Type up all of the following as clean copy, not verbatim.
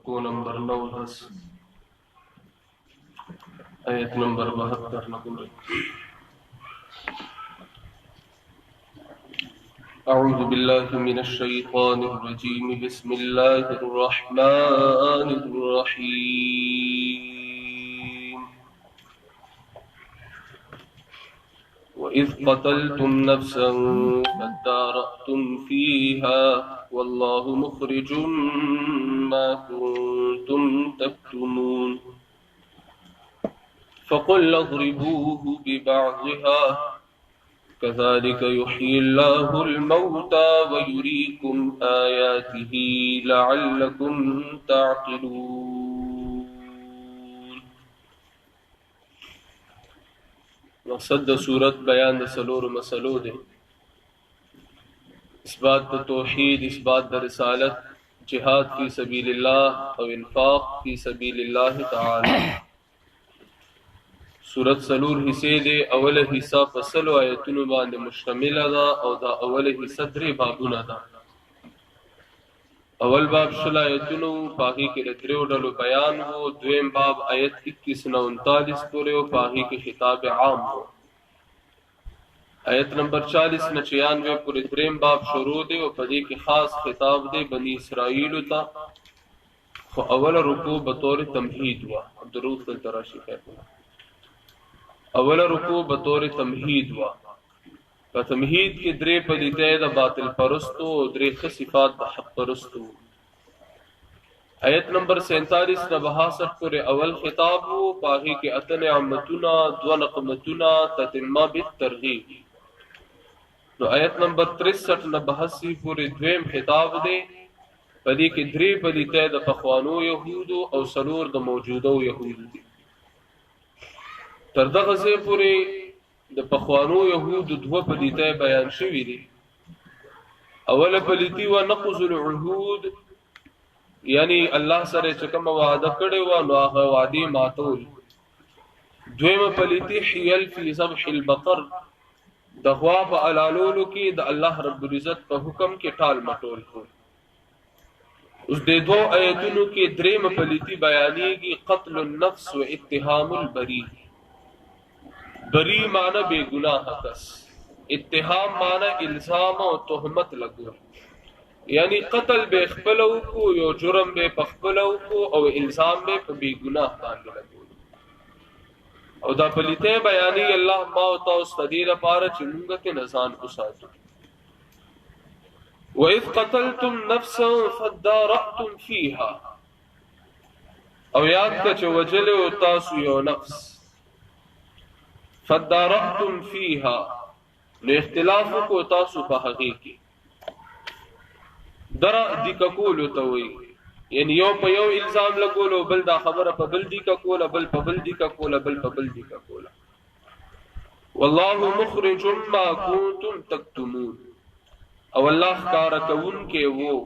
رکو نمبر 9 آیت نمبر 72 نقول أعوذ بالله من الشيطان الرجيم بسم الله الرحمن الرحيم وإذ قتلتم نفسا فادارأتم فيها والله مخرج ما كنتم تكتمون فقل اضربوه ببعضها كذلك يحيي الله الموتى ويريكم آياته لعلكم تعقلون. مقصد د صورت بیان د سلور مسلو دے، اثبات د توحید، اثبات د رسالت، جہاد فی سبیل اللہ او انفاق فی سبیل اللہ تعالی. سورت سلور حصے دے، اول حصہ فصل و آیتونو باندې مشتمل دا او دا اول حصہ درې بابونه دا. اول باب شل آیتونو پاہی کے دریو ڈلو بیان ہو، دویم باب آیت 21 سے 39 پورے ہو، پاہی کے خطاب عام ہو. آیت نمبر 40 سے 96 پورے دریم باب شروع دے و پدی کے خاص خطاب دے بنی اسرائیل تا. خو اول رکوع بطور تمہید ہوا، عبدالروف التراشی کہتے ہیں اول رکوع بطور تمہید ہوا. په تمہید کې درې پدیدې د باطل پرستو او درې صفات د حق پرستو. آیت نمبر 47 نه 62 پورې اول خطاب وو، پاهی کې اتن نعمتونه، دو نقمتونه، تتمه بالترغیب. نو آیت نمبر 63 نه 82 پورې دویم خطاب دی، پدې کې درې پدیدې د پخوانو يهودو او سلور د موجوده يهودو دي. تر دغه ځای پورې د پخوانو يهودو دوه پلیتې بیان شوي دي. اوله پلیتی و نقض العهود، یعنی الله سره چې کوم وعده کړی و نو هغه وعده ماتول. دویمه پلیتی حیل فی ذبح البقر، د غوا په علالولو کې د الله رب العزت په حکم کې ټال مټول کول. اوس د دوه آیتونو کې دریمه پلیتی بیانېږي، قتل النفس و اتهام البری. بری معنی بے گناہ کس، اتهام معنی الزام او تهمت لګول، یعنی قتل به خپلو کو، یو جرم به خپلو کو او الزام به په بے گناہ باندې لګول. او دا پلیته بیانې الله ما او تاسو تدیر لپاره چې موږ ته نزان وساتو. وَإِذْ قَتَلْتُمْ نَفْسًا فَادَّارَأْتُمْ فِيهَا، او یاد کا چې وجل او تاسو یو نفس، فدارأتم فیها نو اختلاف کو تاسو په هغه کې. درا دی کول ته وي، یعنی یو په یو الزام لګولو، بل دا خبره په بل دی کول، بل په بل دی کول، بل په بل دی کول. والله مخرج ما کنتم تکتمون، او الله کار کوون کې وو،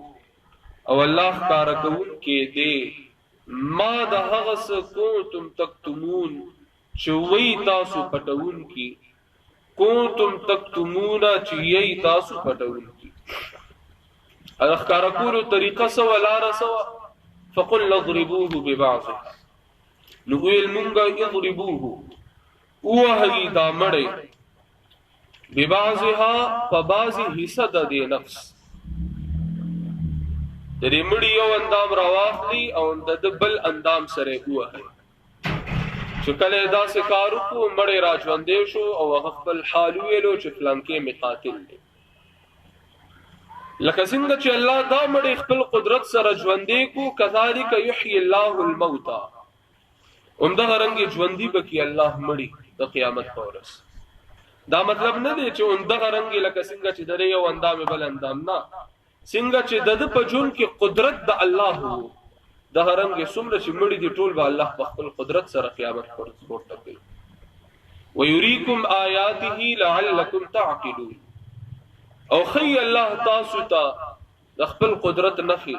او الله کار کوون کې دی ما د هغه څه کنتم تکتمون چې وی تاسو پټون کی، کنتم تکتمون چې یی تاسو پټون کی. اخکار کولو طریقه سو لار سو. فقل اضربوه ببعضه، نو ویل مونږه اضربوه وهي دا مړی، ببعضها فبعضی حصہ د دې نفس، د دې مړی یو اندام راواخلی او د بل اندام سره وهي. چې کله دا سکارو کو مړی را ژوندې شو او خپل حال ویلو چې فلانکې می قاتل دی. لکه څنګه چې الله دا مړی خپل قدرت سره ژوندې کو، کذالک یحیی الله الموتى، همدغه رنګ ژوندې بکی الله مړی د قیامت په ورځ. دا مطلب نه دی چې همدغه رنګ لکه څنګه چې د یو اندام بل اندام نه، څنګه چې د په جون کې قدرت د الله وو، د هرنګ څومره چې مړي دي ټول به الله په خپل قدرت سره قیامت پورته کوي. ويريكم آياته لعلكم تعقلون، او خي الله تاسو ته د خپل قدرت نفي،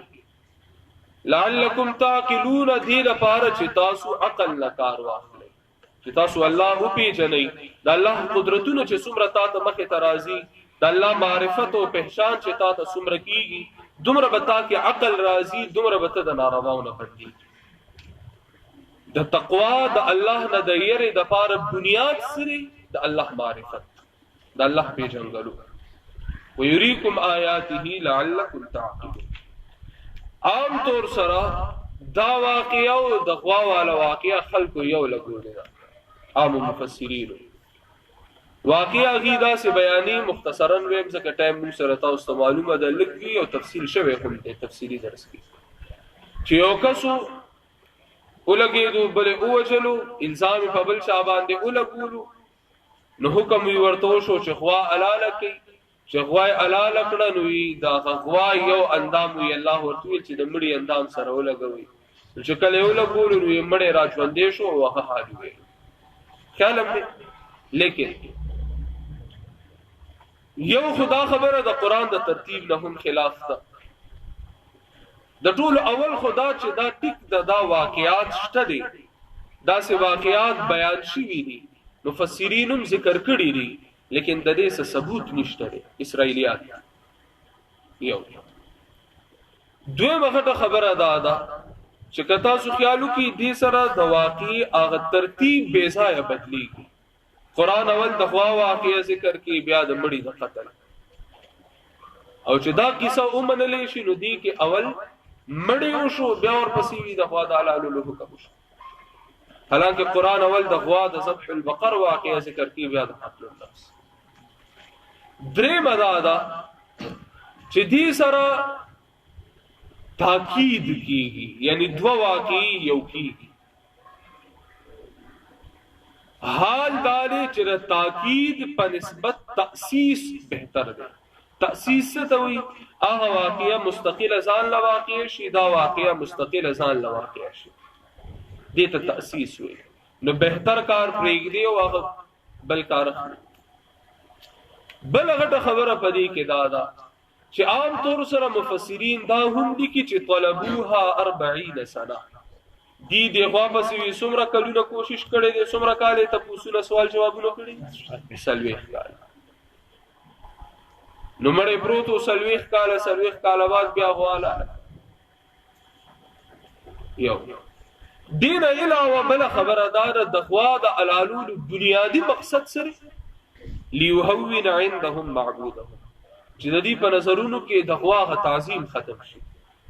لعلكم تعقلون دې لپاره چې تاسو عقل نه کار واخلئ، چې تاسو الله وپېژنئ، د الله قدرتونه چې څومره تا ته مخې ته راځي، د الله معرفت او پہچان چې تا ته څومره کیږي، دومره بتا کې عقل راضي، دومره بته د نارواونه پټي. د تقوا د الله نه د یری د پاره بنیاد سره د الله معرفت، د الله پیژنګلو. ويريكم آياته لعلكم تعقلون. عام طور سره دا واقعیا او د غوا والا واقعیا خلکو یو لګولې ده. عام مفسرین واقعیا غیدا سے بیانی مختصرا ویم ځکه ټایم موږ سره تاسو ته معلومه ده لګي او تفصیل شوی هم دی تفصیلی درس کې. چې یو کسو ولګېدو بل اوجلو الزام په بل چا باندې ولګولو، نو حکم وی ورته شو چې غوا الاله کوي، چې غوا الاله کړه نو دا غوا یو اندام وی الله ورته چې د مړي اندام سره ولګوي، چې کله ولګولو نو مړي را ژوندې شو او هغه حال وی خیال هم. لیکن یو خدا خبره د قران د ترتیب نه هم خلاف ده. د ټول اول خدا چې دا ټیک دا واقعات شته دي، دا سه واقعات بیان شوي دي، مفسرینم ذکر کړی دي، لیکن د دې څه ثبوت نشته دي. اسرائیلیات یو دوی مخه خبره ده چې کتا سو خیالو کې دې سره د واقعي اغه ترتیب بے ځای بدلیږي. قران اول د غوا واقعي ذکر کې بیا د مړي د قتل، او چې دا کیسه ومنلې شي نو دی کې اول مړی شو بیا ورپسې وی د غوا د حلال له حکم شو. حالانکه قران اول د غوا د ذبح البقر واقعي ذکر کې بیا د قتل النفس. درې مدادا چې دې سره تاکید کیږي، یعنی دو واقعي یو کیږي. حال داري چې تاکید په نسبت تأسیس بهتر دی. تأسیس څه ته وایي؟ هغه واقعیا مستقله ځان لا واقع شي، دا واقعیا مستقله ځان لا واقع شي، دې ته تأسیس وایي. نو بهتر کار پرېږدي او هغه بل کار. بل غټه خبره پدې کې دا چې عام طور سره مفسرین دا هم دي چې طلبوها 40 سنه دی دغه پسې څومره کلونه کوشش کړي دي، څومره کاله ته پوښتنه سوال جوابونه کړي، سلويخ کال. نو مړې پروتو سلويخ کال بعد بیا غواله یو دین علاوه بل خبردار د غوا د علالول بنیادی مقصد سره ليهون عندهم معبودهم، چې د دې په نظرونو کې د غوا غ تعظیم ختم شي.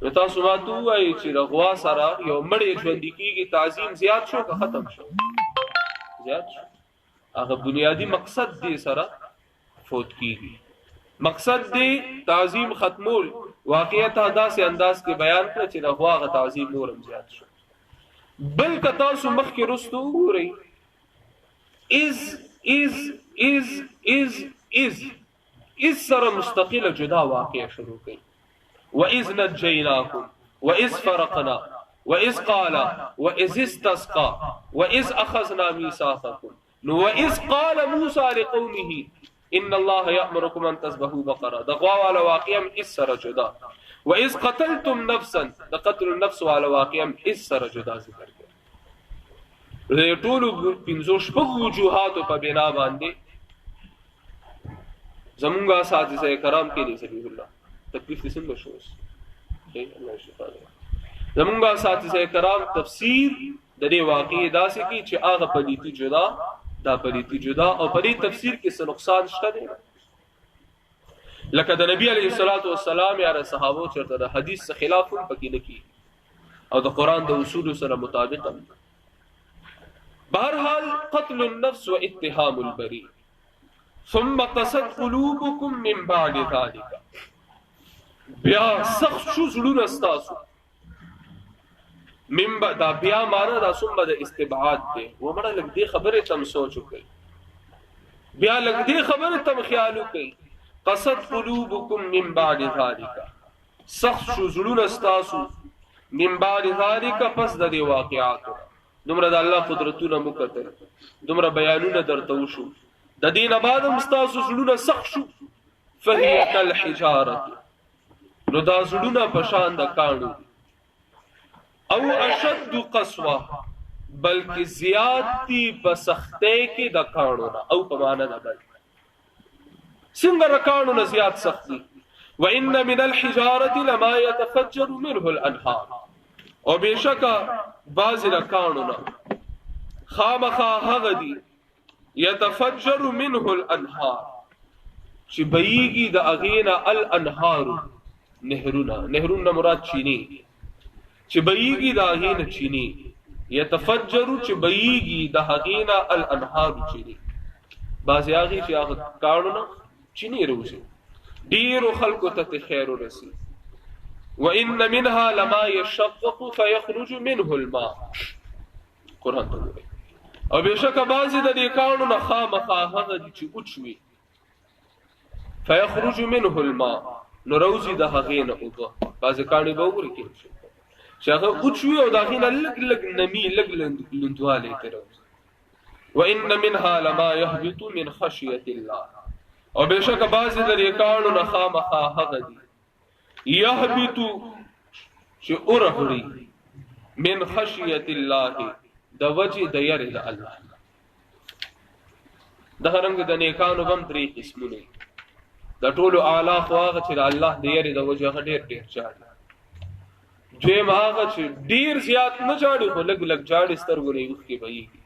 نو تاسو ما ته وایي چې د غوا سره یو مړی ژوند کیږي، تعظیم زیات شو که ختم شو؟ زیات شو. هغه بنیادی مقصد دې سره فوت کیږي. مقصد دې تعظیم ختمول واقعیت داسې انداز کې بیان کړ چې د غوا غ تعظیم نورم زیات شو. بل که تاسو مخکې رستو وګورئ از سره مستقله جدا واقع شروع کړي. وَإِذْ نَجَّيْنَاكُمْ وَإِذْ فَرَقْنَا وَإِذْ قَالَ وَإِذْ اسْتَسْقَى وَإِذْ أَخَذْنَا مِيثَاقَكُمْ وَإِذْ قَالَ مُوسَى لِقَوْمِهِ إِنَّ اللَّهَ يَأْمُرُكُمْ أَن تَذْبَحُوا بَقَرَةً. دغوا والا واقعم اس سره جدا. وَإِذْ قَتَلْتُمْ نَفْسًا قتل النفس والا واقعم اس سره جدا ذکر کړي. ټول پنځو شپږ وجوهات په بنا باندې زمونږه اساتذه کرام کې دي سبحان الله تکلیف څنګه شوس الله شفا ده. زمونږه اساتذه کرام تفسیر د دې واقعي داسې کې چې هغه پلیتی جدا دا پلیتی جدا او په دې تفسیر کې څه نقصان شته دي، لکه د نبی علیه الصلاۃ والسلام یا صحابه چرته د حدیث څخه خلاف هم پکې نه کی او د قران د اصول سره مطابق. بهرحال قتل النفس واتهام البريء ثم قست قلوبكم من بعد ذلك. بیا سخت شو زړونه ستاسو من بعد بیا معنا دا ثم د استبعاد دی. و مړه لګ دې خبره تم سوچ وکړي، بیا لګ دې خبره تم خیال وکړي. قست قلوبكم من بعد ذلك، سخت شو زړونه ستاسو من بعد ذلك پس د دې واقعاتو. دومره د الله قدرتونه مکتل، دومره بیانونه درته وشو، د دین بعد مستاسو زړونه سخت شو. فهي كالحجاره، نو دا زړونه په شان د کانو او اشد قسوه، بلکې زیاتی په سختۍ کې د کانو نه او په معنا نه بل څنګه رکانو نه زیات سختی. وان من الحجاره لما يتفجر منه الانهار، او بشکا بعض رکانونا خامخا هغه دي يتفجر منه الانهار چې بېږي د اغینا الانهار نهرون مراد چینی چې بېږي د اغینا چینی يتفجر چې بېږي د اغینا الانهار چینی بعض اغي چې هغه کارونه چینی روزي ډیر خلکو ته خیر ورسي. وان منها لما يشقق فيخرج منه الماء، قران ته وایي. او بشکه بعض د دې کارونه خامخا هغه چې اوچوي فيخرج منه الماء، نو روزي د هغې نه اوبه بعض کاڼي به وګوري کې چې هغه اوچوي او د هغې نه لږ لږ نمي لږ لندوالی ته روزي. وان منها لما يهبط من خشيه الله، او بشکه بعض د دې کارونه خامخا هغه دي يهبط چې اورهړي من خشيه الله د وجه د یری د الله. د هرنګ د نیکانو بم درې قسمونه، د ټولو اعلی خو هغه چې د الله د یری د وجه ډېر ډېر چاړي. دویم هغه چې ډېر زیات نه چاړي خو لږ لږ چاړي سترګو نه اوښکې بهیږي.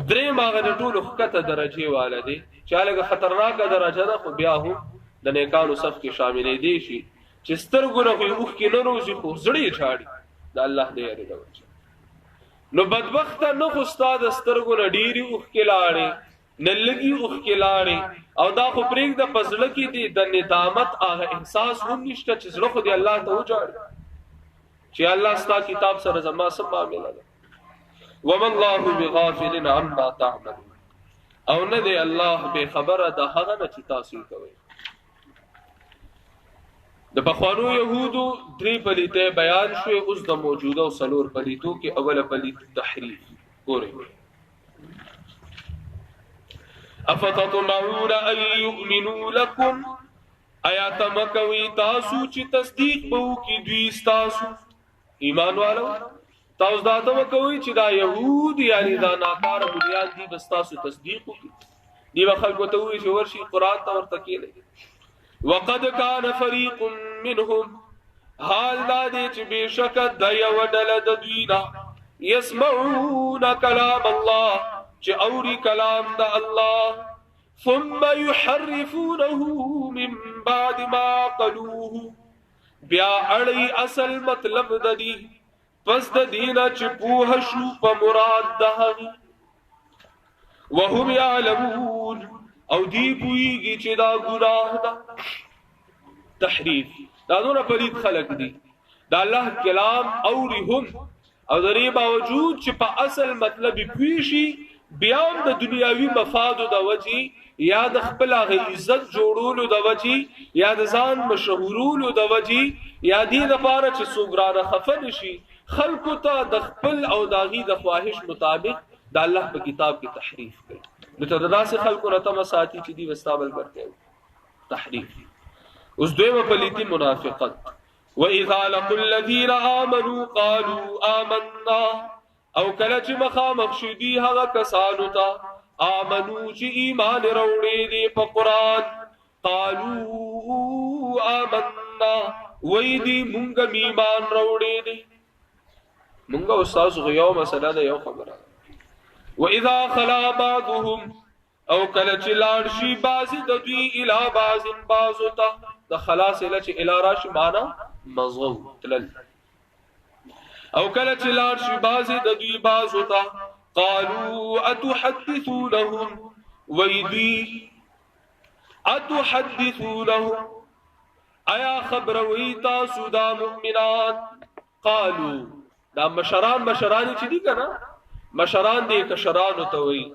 دریم هغه د ټولو ښکته درجې والا دی چې هلکه خطرناکه درجه ده خو بیا هم د نیکانو صف کې شاملېدی شي چې سترګو نه خو یې اوښکې نه روزي خو زړه یې چاړي د الله د یری د وجه. نو بدبخته نه خو ستا د سترګو نه ډېرې اوښکې لاړې نه لږي اوښکې لاړې، او دا خو پرېږده په زړه کې دي د ندامت هغه احساس هم نشته چې زړه خو دې الله ته وجاړي چې الله ستا کتاب سره زما څه معامله ده. وما الله بغافل عما تعملون، او نه دی الله بې خبره د هغه نه چې تاسو یې کوئ. د پخوانو یهودو درې پلیتې بیان شوې، اوس د موجوده او څلور پلیتو کې اوله پلیت تحریف. ګورئ افتطمعون ان يؤمنوا لكم، آیا تمکوي تاسو چې تصدیق به وکړي دوی ستاسو ایمان والو؟ تاسو دا تمکوي چې دا یهود یعنی دا ناکاره بنیاد دي بس تاسو تصدیق وکړي؟ دی به خلکو ته وایي چې ورشي قرآن ته ورته کېنئ. وقد كان فريق منهم، حال دا دی چې بېشکه د یوه ډله د دوی نه يسمعون كلام الله، چې اوري کلام د الله، ثم يحرفونه من بعد ما قالوه، بیا اړي اصل مطلب د دې پس د دینه چې پوه شو په مراد د هغې، وهم يعلمون، او دی پوهیږي چې دا ګناه ده. تحریف دا دونه پلید خلق دي د الله کلام اوري هم، او د دې باوجود چې په اصل مطلب پوه شي بیا هم د دنیاوي مفادو د وجې یا د خپل هغه عزت جوړولو د وجې یا د ځان مشهورولو د وجې یا دې لپاره چې څوک رانه خفه نشي خلکو ته د خپل او د هغې د خواهش مطابق د الله په کتاب کې تحریف کوي. نو ته د داسې خلکو نه تمه ساتي چې دوی ستا بل ورته تحریف. اوس دویمه پلیتي منافقت. وَإِذَا لَقُوا الَّذِينَ آمَنُوا قَالُوا آمَنَّا، او کله چې مخامخ شي دوی هغه کسانو ته آمنو چې ایمان راوړی دی په قرآن، قالوا آمنا، وی دی مونږ ایمان راوړی دی. مونږ استاد غو مسله ده یو خبره. وَإِذَا خَلَا بَعْضُهُمْ، او کله چې لاړ شي بعضې د دوی الی بعض بعضو ته، د خلاص اله چې الی راشي معنا مضغو تلل، او کله چې لاړ شي بعضې د دوی بعضو ته، قالوا اتحدثونهم، ویدی اتحدثونهم، آیا خبروي تاسو دا مؤمنان؟ قالو دا مشران چې دي کنه مشران دي کشران ته وي،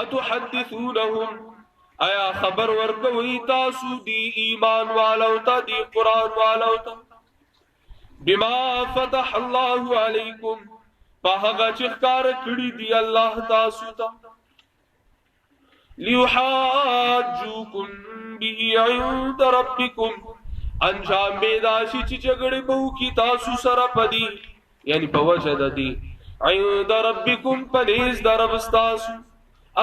اتحدثونهم، آیا خبر ورکوي تاسو دی ایمان والو ته دی قرآن والو ته، بما فتح الله علیکم، پاہگا چخکار کڑی دی اللہ تاسو تا، لیحاجوکم بی عند ربکم، انجام بیداشی چی جگڑی بہو کی تاسو سر پدی یعنی پوجد دی، عند ربکم پنیز دربستاسو،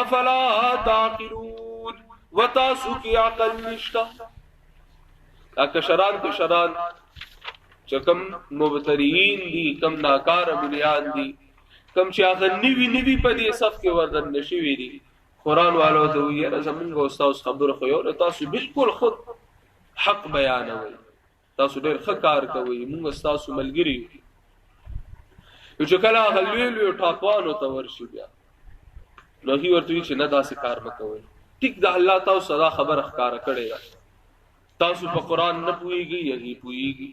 افلا تعقلون، و تاسو کی عقل نشتا. کشران چې کم مبتدئین دي، کم ناکار بنیان دي، کم چې هغه نوی په دې صف کې وردن نشوي دي، قرآن والو ته ویل زمونږ استاد خبره خو یو تاسو بالکل خود حق بیانوي، تاسو ډېر ښه کار کوي، موږ تاسو ملګری یو. چې کله هغه لوی ټاپوانو ته ورشي بیا نو هی ورته وی چې نه داسې کار مکوئ. ټیک د الله تاسو دا خبره ښکارا کړې ده، تاسو په قرآن نه پوهیږئ، هغه پوهیږي.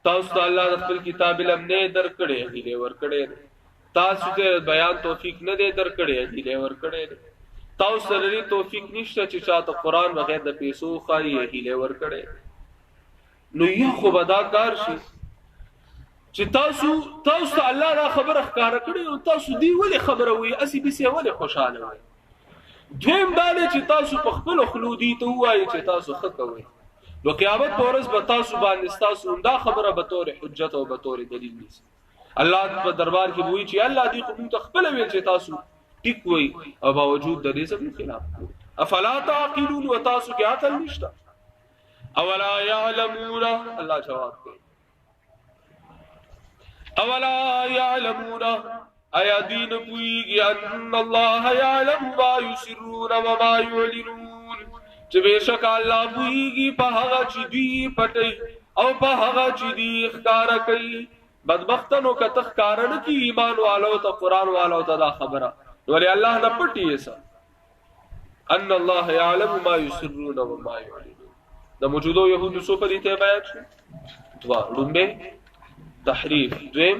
تاسو ته الله د خپل کتاب علم نه درکړي، هغه ورکړي. تاسو ته بیان توفیق نه دی درکړي، هغه ورکړي. تاسو سره توفیق نشته چې چاته قرآن بغیر د پیسو خایي، هغه ورکړي. نو یو خو بدا کار شي چې تاسو ته الله دا خبره ښکارا کړي او تاسو دی ولې خبره وي اسی بيسه ولې خوشاله وي. دویم دا چې تاسو په خپل خلودي ته وایي چې تاسو ښه کوئ، نو قیامت پر ورځ به تاسو باندې تاسو دا خبره به تور حجت او به تور دلیل نیسي. الله په دربار کې وایي چې الله دې قوم ته خپل ویل چې تاسو ټیک وایي او باوجود د دې سب خلاف افلا تعقلون وتاسو کې عقل نشته. اولا يعلمون، الله جواب کوي اولا يعلمون ایا دین پویږي ان الله يعلم ما يسرون وما يعلنون، چې بشک الله پویږي په هغه چې دی پټي او په هغه چې دی ښکارا کوي. بدبختانو کته ښکارا نه کی ایمان والو ته قرآن والو ته دا خبره ولی الله نه پټي ایسا ان الله يعلم ما يسرون وما يعلنون. د موجودو يهودو سو په دې ته بیان شو دوا لومبه تحریف، دریم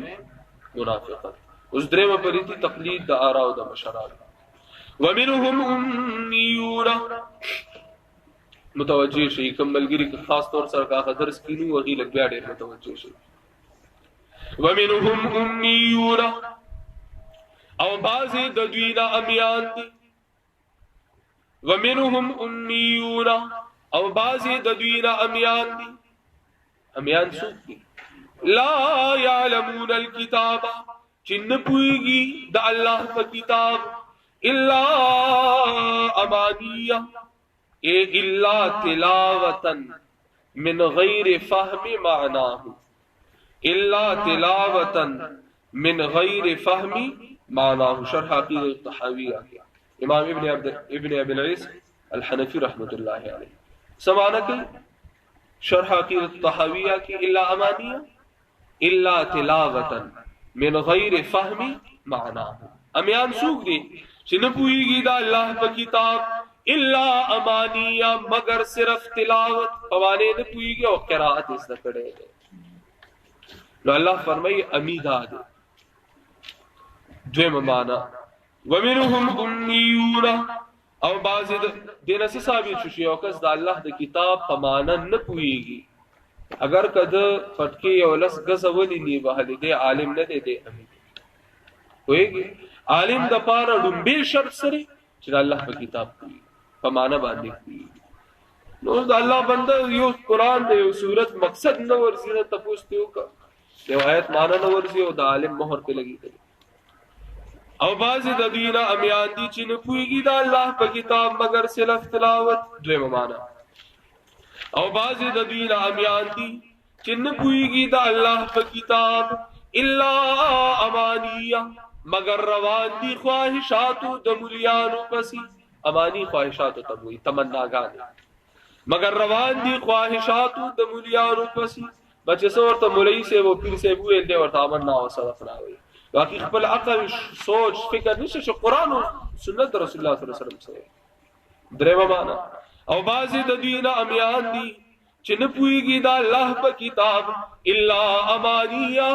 منافقت، اوس دریم په دې تقلید د آراء او د مشران. ومنهم اميون، متوجه شي کوم ملګری خاص طور سره کا درس کینو وغي لګ بیا ډېر متوجه شي. ومنهم اميون، او بعضی د دوی نه امیان دي. ومنهم اميون، او بعضی د دوی نه امیان دي. امیان څوک دي؟ لا يعلمون الكتاب، چې نه پوهیږي د الله په کتاب، الا امانیه الا تلاوتا من غیر فهم معناه، الا تلاوتا من غیر فهم معناه. شرح عقیدہ الطحاویہ امام ابن ابي العز الحنفی رحمت اللہ علیہ سمانا کہ شرح عقیدہ الطحاویہ کی الا امانیہ الا تلاوتا من غیر فهم معناه. امیان سوق دی چې نه پوهیږي دا الله په کتاب، الا امانیہ مگر صرف تلاوت پوانے نه پوهیږي او قرائت زده کړي. نو الله فرمایي امیدا دي. دویم معنا ومنهم اميون، او بعض دینه څه ثابت شي او کس د الله د کتاب په معنا نه پوهیږي، اگر کده پټکی او لس غزولې نی وهلې دی عالم نه دی دی وایي عالم د پاره ډومبه شرط سره چې الله په کتاب کوي په معنا باندې کوي. نو د الله بنده یو قران دی یو صورت مقصد نه ورزينه تاسو ته وکړه یو آیت معنا نه ورزي او د عالم مهر په لګي. او بعض د دینه امیان دي چې نه پوهیږي د الله په کتاب مگر صرف تلاوت. دویم معنا او بعض د دینه امیان دي چې نه پوهیږي د الله په کتاب الا امانیه مگر روان دي خواهشاتو د مليانو پسې. امانی خواهشاتو تبوي تمناګان مگر روان دي خواهشاتو د مليانو پسې. بچه څورته مولوی سے وہ پیر سے وې دې ورته امنا او صدق راوي باقي خپل عقل سوچ فکر نشه چې قران او سنت رسول الله صلی الله علیه وسلم سره. درېم معنا او بعضی د دینه امیان دي چې نه پوهیږي د الله په کتاب الا امانیه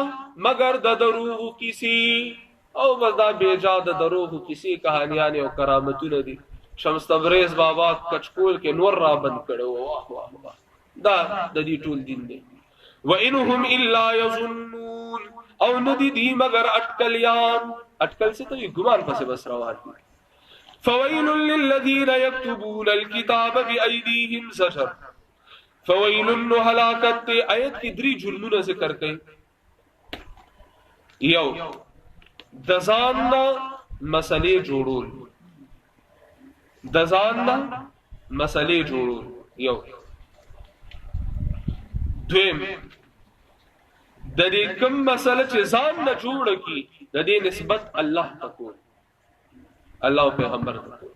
مگر د دروغ کیسی او ودا بیجا د دروغ کیسی کہانیاں او کرامتونه دي. شمس تبریز بابا کچکول کې نور را بند کړو. واه واه واه دا د دې ټول دین دی. وانهم الا يظنون او ندی دی مگر اٹکلیان. اٹکل سے تو یہ گمان پس بس روان دی. فویل للذین یکتبون الكتاب بأیدیہم زجر. فویل ہلاکت آیت کی دری جرمونه ذکر کئی. یو دزاننا مسئلے جوړول، دزاننا مسئلے جوړول یو دویم د دې کوم مسله چې ځان نه جوړ کی د دې نسبت الله ته کول، الله او پیغمبر ته کول.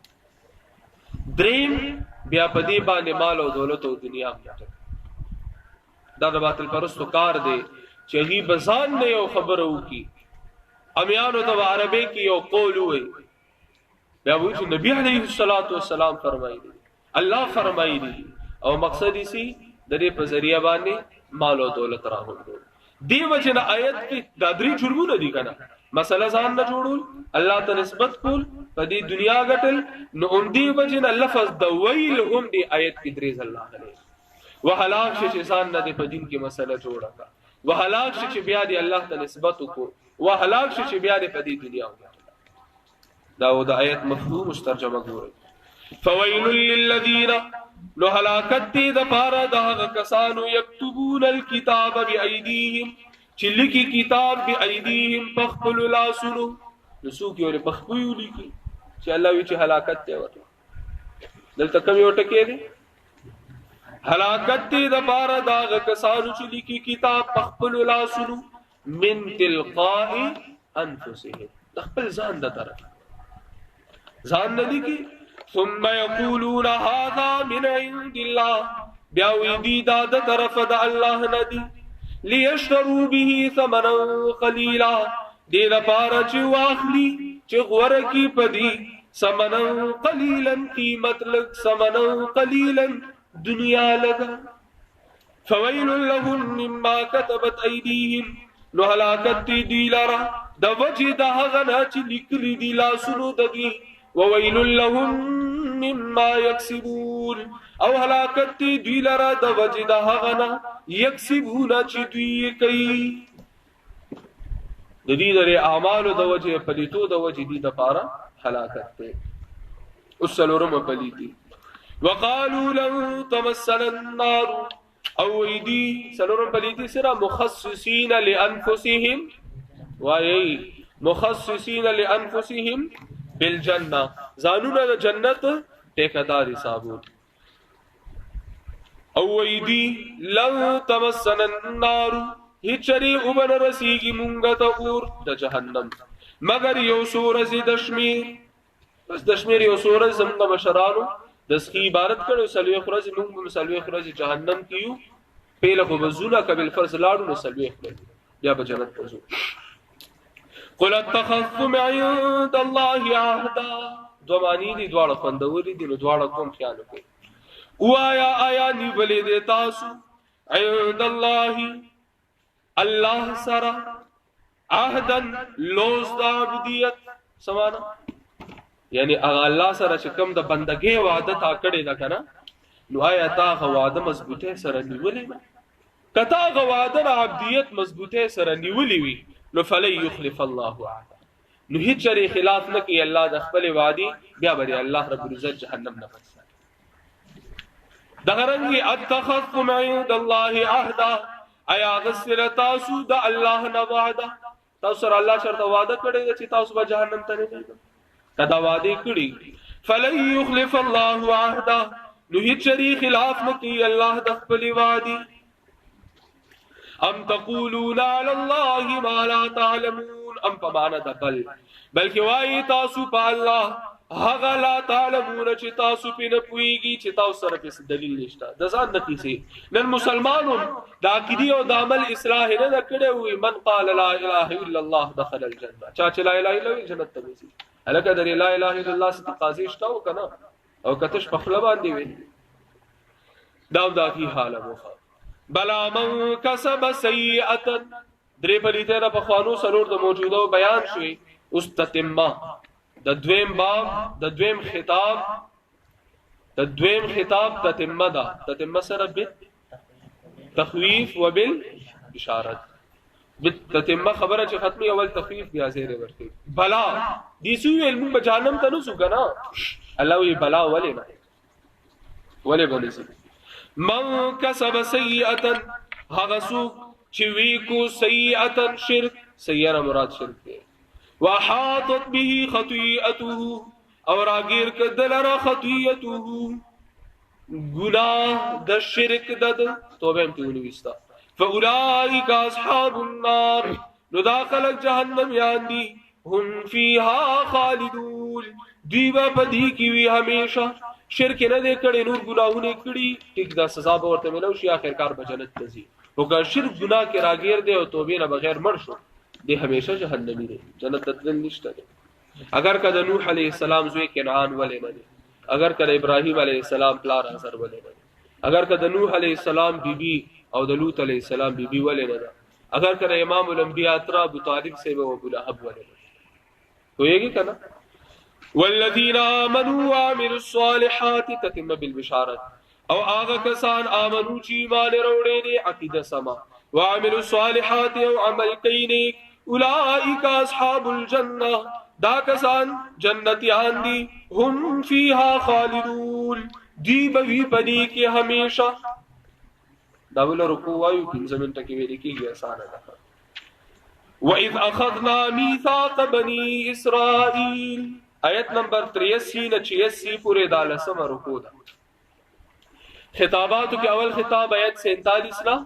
دریم بیا په دې باندې مال او دولت او دنیا مټ دا د باطل پرستو کار دی چې هی بزان نه یو خبره وکي امیانو د عربی کې یو قول وي بیا وایي چې نبی علیه الصلاۃ والسلام فرمایي الله فرمایي او مقصد یې سي د دې په ذریعہ باندې مال او دولت راغونډول. دی وجه نه آیت کې دا درې جرمونه دي کنه، مسله ځان نه جوړول، الله ته نسبت کول، په دې دنیا غټل. نو هم دی وجه نه لفظ د ویل هم دی آیت کې درې ځله راغلی. وهلاک شي چې ځان نه په دین کې مسله جوړه کا، وهلاک شي چې بیا دی الله ته نسبت وکړو، وهلاک شي چې بیا دی په دې دنیا وګټل. دا و د آیت مفهوم مسترجمه ګورئ. فویل للذین نو هلاکت دی د پاره د هغه کسانو یكتبون الكتاب بأيديهم چې لیکي کتاب بأيديهم پخپل لاسونو نسو کې ور پخپل لیکي چې الله وی چې هلاکت دی ورته دلته کوم یو ټکی دی هلاکت دی د پاره د هغه کسانو چې لیکي کتاب پخپل لاسونو من تلقاء انفسهم د خپل ځان د طرف ځان نه لیکي ثم يقولون هذا من عند الله بیا دی دا د طرف د الله ندی ليشتروا به ثمنا قليلا دې لپاره چې واخلي چې غوړه کی پدی ثمنا قليلا قیمت لګ ثمنا قليلا دنیا لگا. فويل لهم مما كتبت ايديهم نو هلاکت دی لرا د وجه د هغه نه چې لیکلي دی لاسونو دغي وويل لهم مما يكسبون او هلاکت دی لرا د وجه د هغه نه یکسبون چې دوی کوي د دې لري اعمال د وجه پلیتو د وجه دي د پاره هلاکت ته وسلورم پلیتی. وقالوا لن تمسنا النار او ایدی سلورم پلیتی سره مخصصین لانفسهم وای مخصصین لانفسهم بالجنه زانونه د جنت ټیکدار حسابو او ایدی لن تمسنا النار هچری وبن رسیږي مونږ ته اور د جهنم مگر یو سورز د شمیر بس د شمیر یو سورز زموږ بشرانو د سخی عبارت کړو سلوي خرج موږ مسلوي خرج جهنم کیو پیله کو بزولا قبل فرض لاړو نو سلوي خرج یا به جنت پزو. قل اتخذتم عند الله عهدا دو معنی دي دواړه خوندوري دي نو دواړه کوم خیال کوي وایا آیا نیولې د تاسو عند الله الله سره عهدن لوز د عبودیت سمانا یعنی الله سره چې کوم د بندګۍ وعده تا کړی دا کنه نو آیا تا وعده مضبوطه سره نیولې کتا وعده د عبودیت مضبوطه سره نیولې وي نو فلی یخلف الله عهدا نو هیڅ چری خلاف نه کوي الله د خپل وعده بیا به الله رب العزت جهنم نه پڅ دغرنګي اتخذتم عند الله عهدا ایا غسر تاسو د الله نه وعده تاسو سره الله شرط وعده کړی چې تاسو به جهنم ته نه ځئ کدا وعده کړی فلن يخلف الله عهدا نو هیڅ چری خلاف نه کوي الله د خپل وعده. ام تقولون على الله ما لا تعلمون ام پمانه د بلکې وایي تاسو په الله هغه لا تعلمون چې تاسو په نه پويږي چې تاسو سره په دلیل نشته د ځان د کیسې نن مسلمانو د عقیده او د عمل اصلاح نه کړي وي من قال لا اله الا الله دخل الجنه چا چې لا اله الا الله جنت ته ځي الکه در لا اله الا الله ست قاضي شتاو کنه او کتش په خپل باندې وي دا کی حاله مخه بلا من کسب سیئه درې پلیته را په خوانو سلور د موجوده بیان شوي اوس تتمه د دویم باب د دویم خطاب تتمه ده تتمه سره بیت تخویف وبال اشاره بیت تتمه خبره چې ختمي اول تخویف بیا زیره ورته بلا دي سو علم بجانم ته نو سګنا الله وی بلا ولې بنسي من کسب سیئه هغه سو چې وی کو سیئه شرک سیئه مراد شرک دی وحاطت به خطيئته اور اگیر کدل را خطيئته گناہ د شرک دد توبه هم تیونی وستا فاولئک اصحاب النار نو داخل جهنم یاندی هم فیها خالدون دیوا پدی کی وی ہمیشہ شرک نه دې کړي نور ګناهونه کړي ټیک دا سزا به ورته ملو شي اخر کار به جنت ته ځي او که شرک ګناه کې راګیر دی او توبې نه بغیر مړ شو دی همیشه جهنمی دی جنت ته تلل نشته دی اگر کده نوح علیہ السلام زوی کنعان ولې نه دی اگر کده ابراهیم علیہ السلام پلار آزر ولې نه دی اگر کده نوح علیہ السلام بیبی او د لوط علیہ السلام بیبی ولې نه ده اگر کده امام الانبیاء تر ابو طالب سے و ابو لہب ولې نه کویږي کنه والذین آمنوا وعملوا الصالحات تتم بالبشارت او آغا کسان آمنو چی ایمان روڑے دے عقیدہ سما وعملوا الصالحات او عمل کینیک اولئک اصحاب الجنہ دا کسان جنتیان دی هم فیها خالدون دی بوی پدی کے ہمیشہ دا بولا رکو وایو پنځه منټه کې ویل کېږي آسانه ده وَإِذْ أَخَذْنَا مِيثَاقَ بَنِي إِسْرَائِيلَ آیت نمبر 83 نه 86 پورې دا لسمه رکو ده خطاباتو کې اول خطاب آیت 47 نا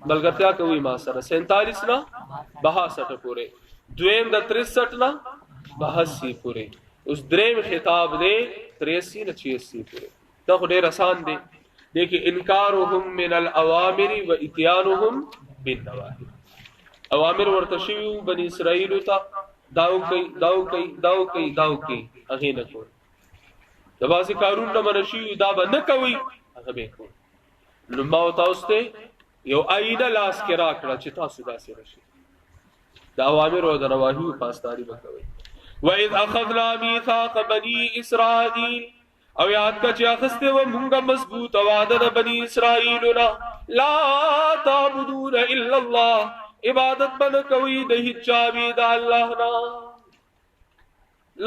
بلګرتیا کوي ما سره 47 نا 62 پورې دویم د 63 نا 82 پورې اوس دریم خطاب دی 83 نه 86 پورې دا خو ډېر آسان دی دیکھیں انکارهم من الاوامر و اتیانهم بالنواهی اوامر ورتشیو بنی اسرائیل تا داو کئی اغی نکو دباسی کارون نمانشیو دا با نکوی اغبی کن نماو تاوستے یو آئینہ لاس کے راکڑا چتا سدا سی رشی دا اوامر و نواهی پاسداری بکوی وَإِذْ أَخَذْنَا مِيثَاقَ بَنِي إِسْرَائِيلَ او یاد کا چی اخستے و منگا مضبوط وعدد بنی اسرائیلنا لا تعبدون الا اللہ عبادت بن کوئی دہی چاوی دا اللہ نا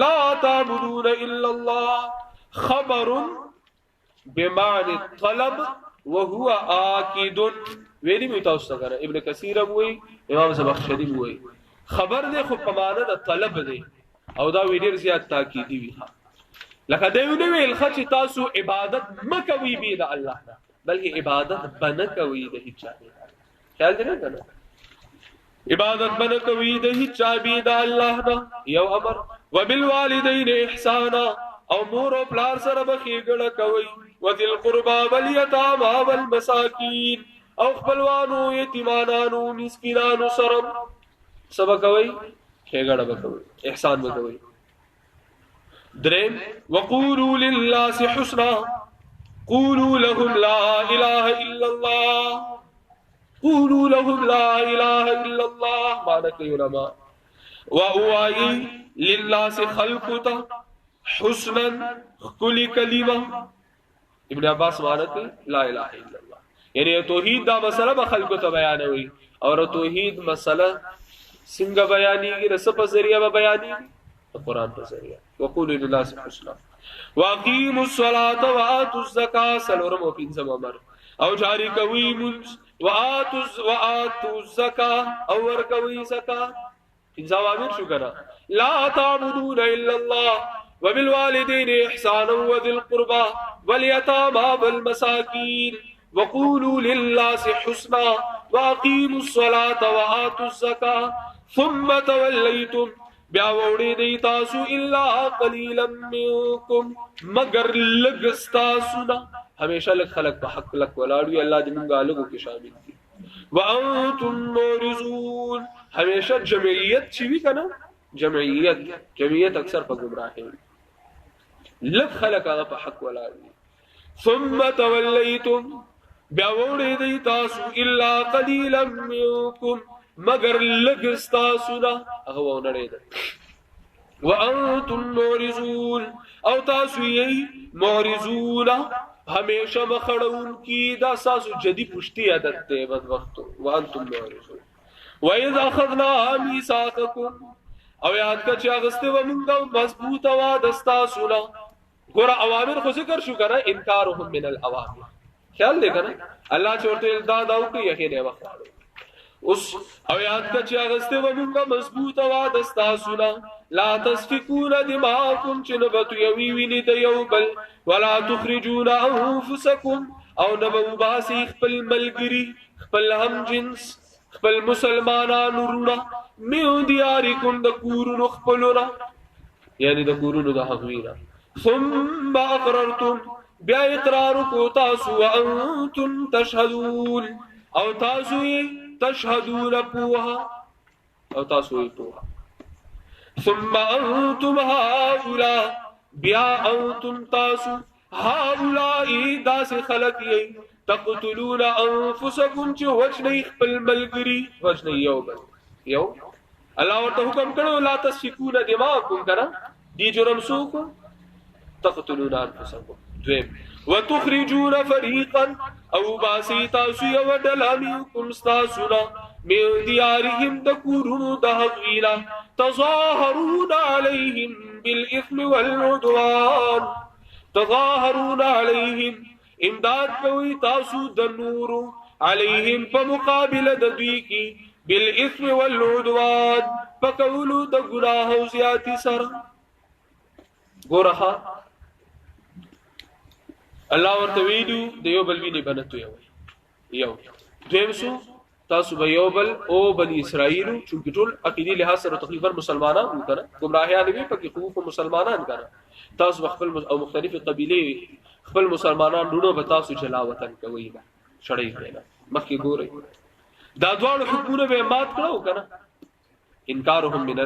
لا تعبدون الا اللہ خبر بمعنی طلب وهو آکید ویلی میتاوستا کرنا ابن کثیر ہوئی امام زبخشری ہوئی خبر دے خب پمانه دا طلب دے او دا ویلیر زیاد تاکیدی وی لکه دیو نه ویل خچ تاسو عبادت مکوي بي د الله نه بلکې عبادت بنکوي د هیڅ چا خیال دې نه کنه عبادت بنکوي د هیڅ چا بي د الله نه یو امر وبالوالدین احسانا او مور او پلار سره بخیګړه کوي وذل قربا والیتاما والمساکین او خپلوانو یتیمانانو مسکینانو سره سبا کوي خیګړه وکوي احسان وکوي درم وقولوا للناس حسنا قولوا لهم لا اله الا الله قولوا لهم لا اله الا الله معنی علماء واوعي للناس خلقتا حسنا كل كلمه ابن عباس معنی لا اله الا الله یعنی توحید دا مسئلہ بخلقو ته بیانوي اور توحید مسئلہ څنګه بیانېږي رس په ذریعہ بیانېږي قرآن پر ذریعہ وقولوا للناس حسنا واقیموا الصلاة وآتوا الزکاة سلورم و پنځم امر او جاری کوي منځ وآتوا الزکاة او ورکوي زکات پنځم امر شو کنه لا تعبدون الا الله وبالوالدين احسانا وذي القربى واليتامى والمساكين وقولوا للناس حسنا واقیموا الصلاة وآتوا الزکاة ثم توليتم بیا وړي دی تاسو الا قليلا منكم مگر لګستا سنا همیشه لک خلق په حق لک ولاړ الله دې موږ الګو کې شامل دي وانتم مورزون همیشه جمعیت چی وی کنه جمعیت اکثر په گمراهی لک خلق هغه په حق ولاړ دي ثم توليتم بیا وړي دی تاسو الا قليلا منكم مگر لګستا سنا هغه ونړې ده وانتم مورزون او تاسو یې مورزون همیشه مخړون کی دا تاسو جدي پښتي عادت ده بد وخت وانتم مورزون واذا اخذنا ميثاقكم او یاد کا چې اغسته و موږ مضبوط وعده تاسو لا ګور اوامر خو ذکر شو کنه انکارهم من الاوامر خیال دې کنه الله چورته دا داو کې یقین ہے وخت اوس او یاد کچ اغسته و مونږه مضبوطه وعده ستاسو لا تسفكون دماءكم چنبت یوی ویني د یو بل ولا تخرجون انفسكم او نبو باسی خپل ملګری خپل هم جنس خپل مسلمانانو رونه من دیارکم د کورونو خپلونه یعنی د کورونو د حقوینا ثم اقررتم بیا اقرار کو تاسو وانتم تشهدون او تاسو تشهدون پوها او تاسو پوها ثم انتم هؤلاء بیا انتم تاسو هؤلاء داس خلق تقتلون انفسكم چې وجنی خپل ملګری وجنی یو بل یو الله ورته حکم کړو لا تسفكون دماءكم کړه دی جرم سوکو تقتلون انفسكم دویم وتخرجون فريقا او باسی تاسو یو ډلانیکم استاسونا من دیارهم دکورونو دهغینا تظاهرون علیهم بالاثم والعدوان تظاهرون علیهم امداد کوي تاسو د نور علیهم په مقابله د دوی کی بالاثم والعدوان پکولو د ګناه او زیاتی سره ګورخه الله ورته ویلو د یو بل ویني بنته یو دویم سو تاسو به یو بل او بنی اسرائیل چونکی ټول عقیدی لحاظ سره تقریبا مسلمانان وکړه گمراهیان وی پکې خوف مسلمانان کړه تاسو خپل او مختلف قبیله خپل مسلمانان ډوډو به تاسو چلا وطن کوي شړې کړه مخکې ګورئ دا دوه حکومت به مات کړو کنه انکارهم من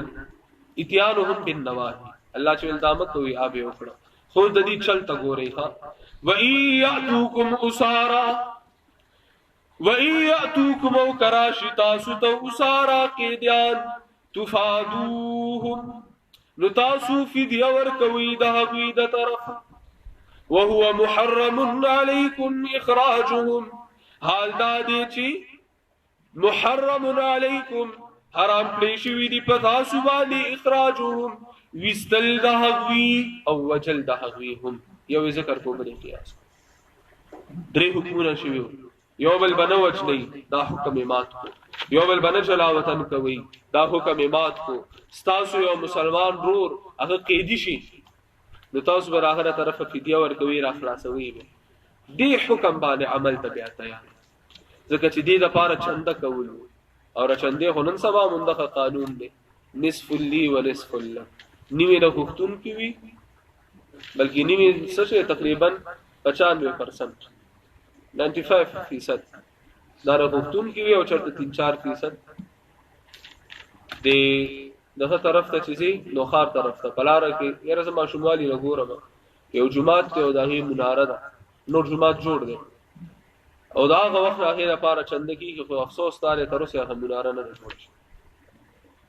اتيانهم بالنواهي الله چې الزامت کوي آبه وکړه خو د دې چلته ګورئ ها وَإِيَّأْتُوكُمْ أُسَارًا وَإِيَّأْتُوكُمْ أَوْ كَرَاشِتَا سُتَ أُسَارًا قِدْيَانْ تُفَادُوهُمْ نتاسو فدیه ورکوي د هغوی د طرف وهو محرم علیکم اخراجهم حال دا دی چې محرم علیکم حرام کړی شوی دی په تاسو باندې اخراجهم وستل د هغوی او وجل د هغوی هم یو ذکر کو بل قیاس درې حکمونه شوی یو بل بنوچ نه دا حکم مات کو یو بل بن چلا وطن کوي دا حکم مات کو ستاسو یو مسلمان رور هغه قیدی شي نو تاسو بر اخره طرف فدیه ورکوي را خلاصوي دی حکم باندې عمل ته بیا تیار ځکه چې دی د پاره چنده کول او چنده هنن سبا مندخه قانون دی نصف لی و نصف لک نیمه د حکومت کی وی بلکې نیمه څه تقریبا 95% 95% دا حکومت کی وی او چرته 3-4% دغه طرف ته چې نو خار طرف ته بلاره کې یره زما شمالي لګورم یو جمعات ته او دغه مناره ده نور جمعات جوړ دي او دا هغه وخت راغی لپاره چنده کې خو افسوس تاره تر اوسه هم مناره نه جوړ شي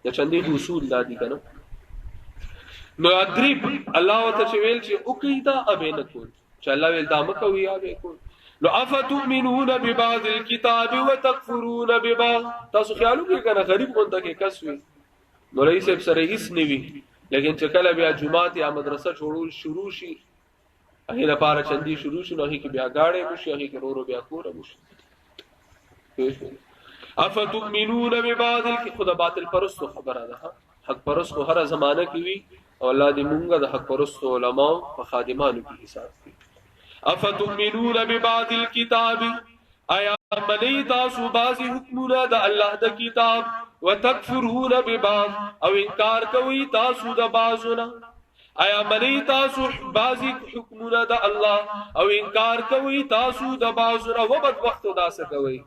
د چندې اصول دادی کنه نو ادریب الله وتعالى ویل چې او کیدا ابه نه کول چې الله ویل دا مکوي ابه کول لو افتؤمنون ببعض الكتاب وتكفرون ببعض تاسو خیالو کې کنه غریب غونډه کې کسوي نو رئیس سره هیڅ نیوي لیکن چې کله بیا جمعات یا مدرسه جوړول شروع شي هغه لپاره چندي شروع شي نو هغه کې بیا گاړې وشي هغه کې رورو بیا کوره وشي افتؤمنون ببعض خدا باطل پرستو خبره ده حق پرستو هر زمانه کې وی او الله دې مونږه د حق پرستو علما او خادمانو کې حساب کړي افتؤمنون ببعض الكتاب آیا منی تاسو بعضی حکمونه د الله د کتاب وتکفرون ببعض او انکار کوي تاسو د بعضونه آیا منی تاسو بعضی حکمونه د الله او انکار کوي تاسو د بعضونه وبد وخت داسه کوي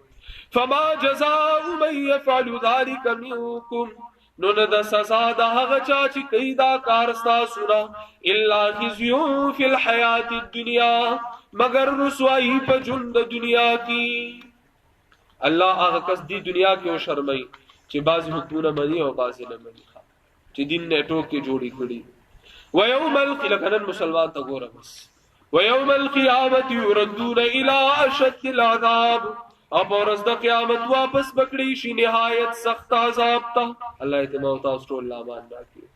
فما جزاء من يفعل ذلك منكم نو نه د سزا د هغه چا چې کوي دا کار تاسو نه الا خزي فی الحیات الدنیا مگر رسوائی په ژوند د دنیا کې الله هغه کس دی دنیا کې او شرمای چې بعض حکومت منی او بعض نه منی چې دین نه ټوکې جوړی کړي و یوم القیامت مسلمان ته ګوره بس و یوم القیامت یردون الی اشد العذاب اب ورځ د قیامت واپس بکړي شي نهایت سخت عذاب ته الله ته موت او ټول لامان راکړي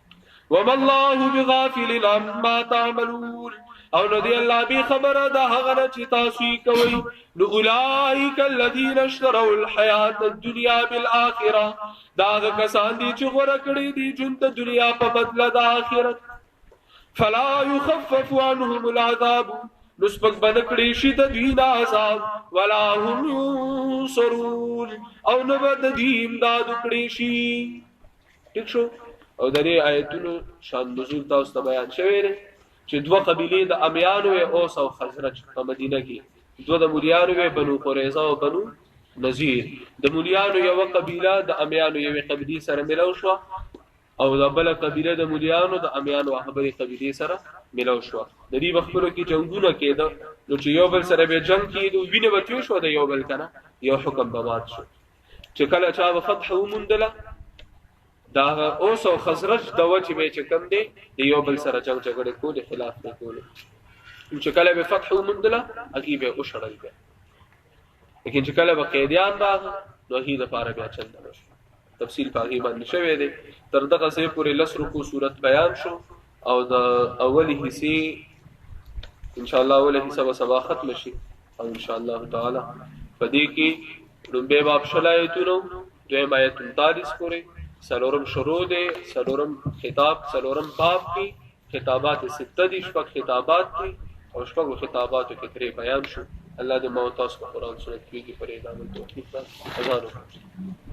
وما الله بغافل عما تعملون او نو دی الله به خبره دا هغه چې تاسو یې کوي نو اولئک الذین اشتروا الحیات الدنیا بالآخرة دا هغه کسان دي چې غوړه کړی دي ژوند د دنیا په بدله د آخرت فلا يخفف عنهم العذاب نسبق بنکړي شي د دوی د عذاب ولا هم ينصرون او نه بد دیم دا دکړي شي ٹھیک شو او د دې آیتونو شان نزول تاسو ته بیان شوی دی چې دوه قبیلې د امیانو اوس او خزرج په مدینه کې دوه د مولیانو بنو قریظه او بنو نذیر د مولیانو یو قبیله د امیانو یو قبیله سره ملو شو او د بل قبیله د مولیانو د امیانو هغه قبیله سره ملو شو د دې وختونو کې جنگونه کېده نو چې یو بل سره به جنگ کېدو وینه وتیو شو د یو بل کنه یو حکم به مات شو چې کله چا فتح ومندله دا اوس او خزرج د وجه به چې کم دی د یو بل سره جنگ جګړه کول خلاف نه کول چې کله به فتح ومندله هغه به او شړل به لیکن چې کله به قیدیان راغ نو هی د پاره بیا چل نه شو تفصیل پاغي باندې شوی دی تر دغه ځای پورې لسر کو صورت بیان شو او د اولی حصے ان شاء الله اوله حصہ به سبا ختم شي او ان شاء الله تعالی پدې کې لومبه باب شلایتونو دویم آیت 39 پورې سلورم شروع دے سلورم خطاب سلورم باب کی خطابات سته دي شپږ خطابات دي او شپږ خطاباتو کې ترې بیان شو الله دې موت تاسو په قرآن سنت کې پرې دامن توفیق راکړي.